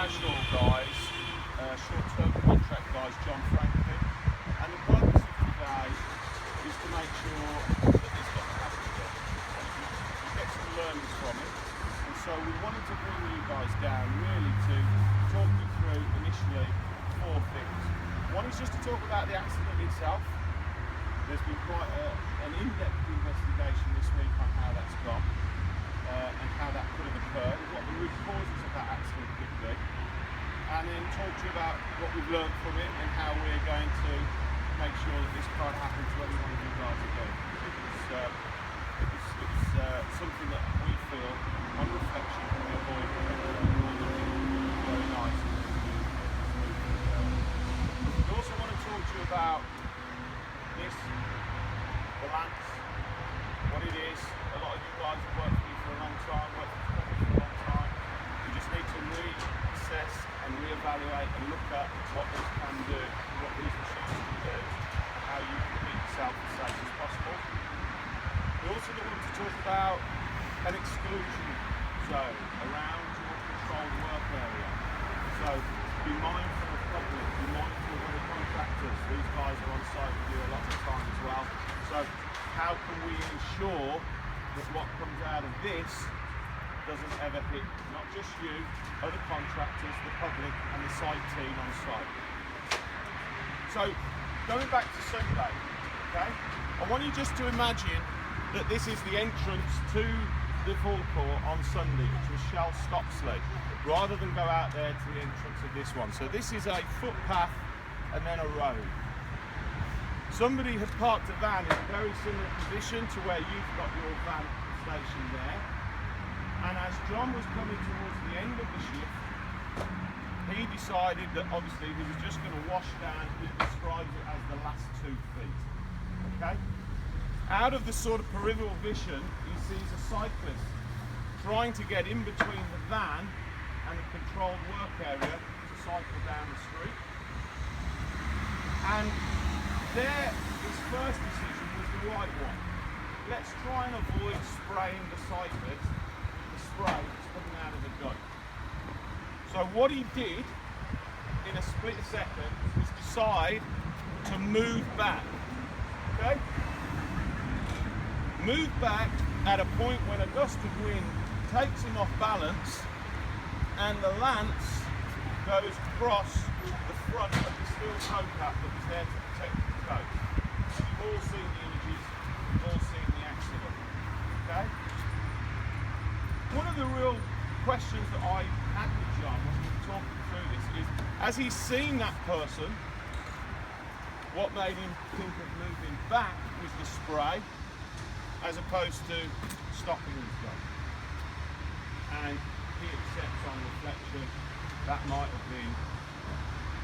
casual guys, short-term contract guys, John Franklin, and the purpose of today is to make sure that this doesn't happen again. You get some learnings from it, and so we wanted to bring you guys down really to talk you through initially 4 things. One is just to talk about the accident itself. There's been quite an in-depth investigation this week on how that's gone and how that could have occurred, what the root causes of that accident could be, and then talk to you about what we've learned from it and how we're going to make sure that this can't happen to any one of you guys again. It's something that we feel, on reflection, can be avoided. Very nice. We also want to talk to you about this, the Lance, what it is. A lot of you guys have worked for me for a long time, worked for the company for a long time. You just need to reassess and reevaluate and look at what this can do, what these machines can do, and how you can keep yourself as safe as possible. We also want to talk about an exclusion zone around your controlled work area. So be mindful of the public, be mindful of the contractors. These guys are on site with you a lot of the time as well. So how can we ensure that what comes out of this doesn't ever hit not just you, other contractors, the public and the site team on site. So going back to Sunday, okay, I want you just to imagine that this is the entrance to the forecourt on Sunday, which was Shell Stopsley, rather than go out there to the entrance of this one. So this is a footpath and then a road. Somebody has parked a van in a very similar position to where you've got your van stationed there. And as John was coming towards the end of the shift, he decided that obviously he was just going to wash down, he describes it as the last 2 feet. Okay? Out of the sort of peripheral vision, he sees a cyclist trying to get in between the van and the controlled work area to cycle down the street. And there, his first decision was the right one. Let's try and avoid spraying the cyclist with the spray that's coming out of the gun. So what he did in a split second was decide to move back. Okay? Move back at a point when a gust of wind takes him off balance and the lance goes across the front of the steel toe cap that was there to protect the toe. You've all seen the images, you've all seen the accident. Okay? One of the real questions that I had with John when we were talking through this is, as he's seen that person, what made him think of moving back was the spray, as opposed to stopping his gun. And he accepts on reflection that might have been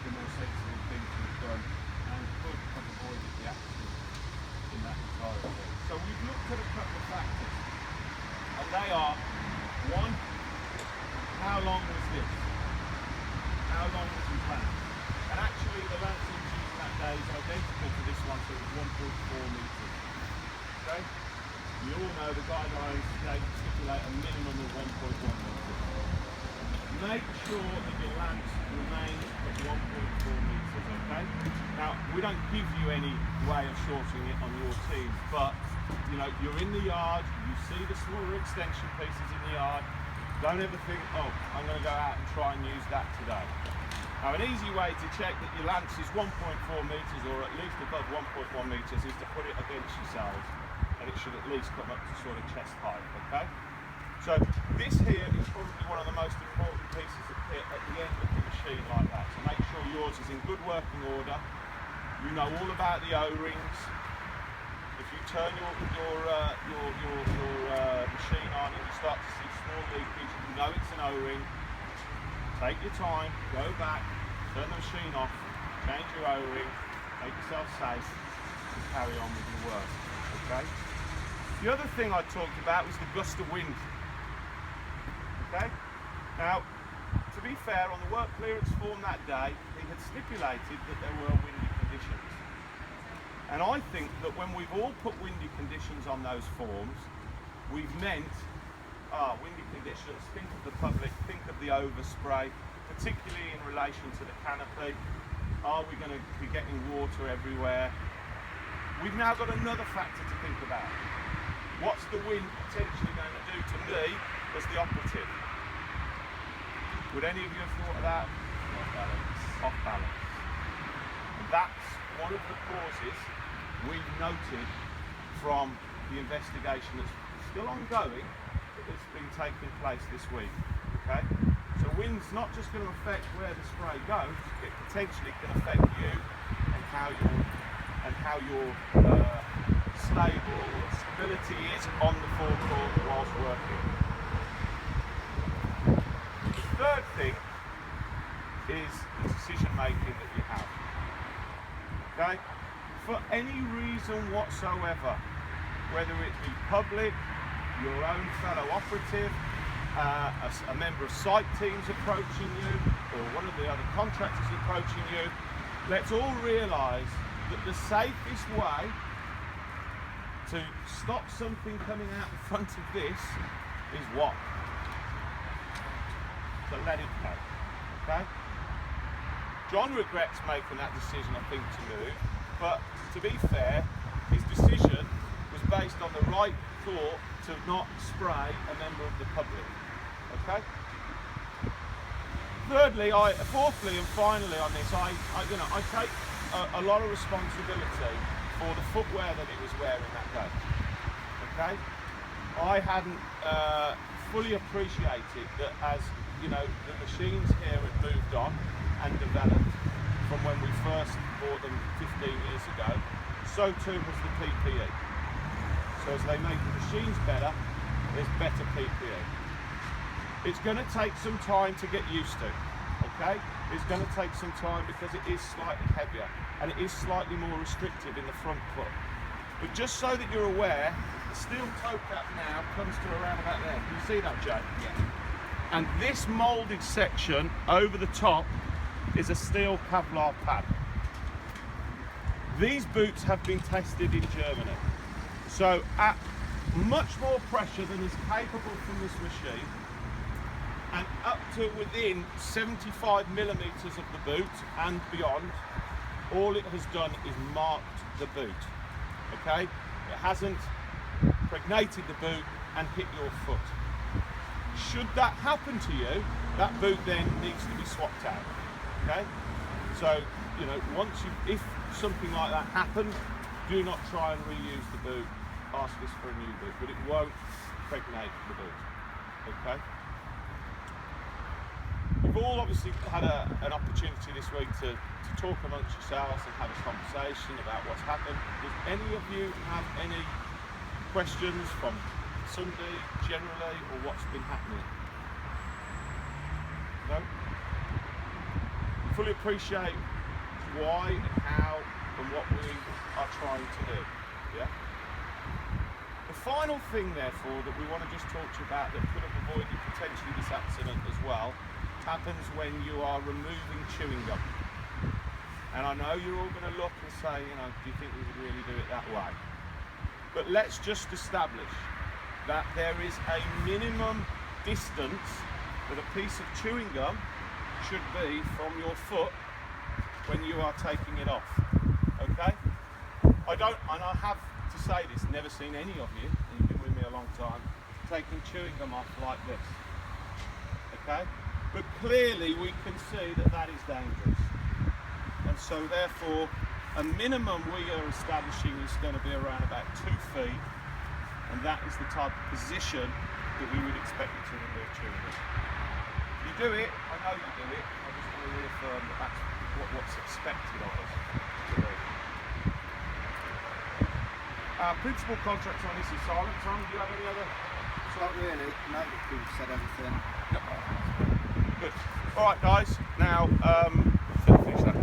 the more sensible thing to have done and could have avoided the accident in that entirety. So we've looked at a couple of factors, and they are, one, how long was this? How long was his lance? And actually the lance he was using that day is identical to this one, so it was 1.4 metres. Okay? You all know the guidelines stipulate a minimum of 1.1 metres. Make sure that your lance remains at 1.4 metres, okay? Now, we don't give you any way of shortening it on your team, but you know, you're in the yard, you see the smaller extension pieces in the yard, don't ever think, oh, I'm going to go out and try and use that today. Now, an easy way to check that your lance is 1.4 metres or at least above 1.1 metres is to put it against yourselves, and it should at least come up to sort of chest height, okay? So this here is probably one of the most important pieces of kit at the end of the machine like that. So make sure yours is in good working order. You know all about the O-rings. If you turn your machine on and you start to see small leakage, you know it's an O-ring. Take your time, go back, turn the machine off, change your O-ring, make yourself safe, and carry on with your work. Okay? The other thing I talked about was the gust of wind. Okay? Now, to be fair, on the work clearance form that day, he had stipulated that there were windy conditions. And I think that when we've all put windy conditions on those forms, we've meant windy conditions, think of the public, think of the overspray, particularly in relation to the canopy. Are we going to be getting water everywhere? We've now got another factor to think about. What's the wind potentially going to do to me as the operative? Would any of you have thought of that? Off balance. Off balance. And that's one of the causes we've noted from the investigation that's still ongoing, but that's been taking place this week. Okay? So wind's not just going to affect where the spray goes, it potentially can affect you and how your stability is on the forecourt whilst working. The third thing is the decision making that you have. Okay? For any reason whatsoever, whether it be public, your own fellow operative, a member of site teams approaching you, or one of the other contractors approaching you, let's all realise that the safest way to stop something coming out the front of this is what? To let it go. Okay? John regrets making that decision, I think, to move, but to be fair, his decision was based on the right thought to not spray a member of the public. Okay. Fourthly and finally on this, I take a lot of responsibility for the footwear that he was wearing that day. Okay. I hadn't fully appreciated that as the machines here had moved on and developed from when we first bought them 15 years ago, so too was the PPE. So as they make the machines better, there's better PPE. It's going to take some time to get used to, okay? It's going to take some time because it is slightly heavier and it is slightly more restrictive in the front foot. But just so that you're aware, the steel toe cap now comes to around about there. Can you see that, Joe? Yeah. And this moulded section over the top is a steel Kevlar pad. These boots have been tested in Germany. So at much more pressure than is capable from this machine, and up to within 75 millimeters of the boot and beyond, all it has done is marked the boot. Okay? It hasn't pregnated the boot and hit your foot. Should that happen to you, that boot then needs to be swapped out. Okay? So, if something like that happens, do not try and reuse the boot. Ask us for a new boot, but it won't pregnate the boot. Okay? You've all obviously had an opportunity this week to talk amongst yourselves and have a conversation about what's happened. Does any of you have any questions from Sunday generally, or what's been happening? No? Fully appreciate why and how and what we are trying to do. Yeah? The final thing, therefore, that we want to just talk to you about that could have avoided potentially this accident as well, happens when you are removing chewing gum. And I know you're all going to look and say, do you think we would really do it that way? But let's just establish that there is a minimum distance that a piece of chewing gum should be from your foot when you are taking it off. Okay? I have to say this, never seen any of you, and you've been with me a long time, taking chewing gum off like this. Okay? But clearly we can see that that is dangerous. And so therefore, a minimum we are establishing is going to be around about 2 feet, and that is the type of position that we would expect you to remove chewing gum. You do it, I know you do it, I just want to reaffirm that that's what's expected of us to do. Our principal contractor on this is silent. Tom, do you have any other? Not really, no, we've said everything. Good. Alright guys, now finish that.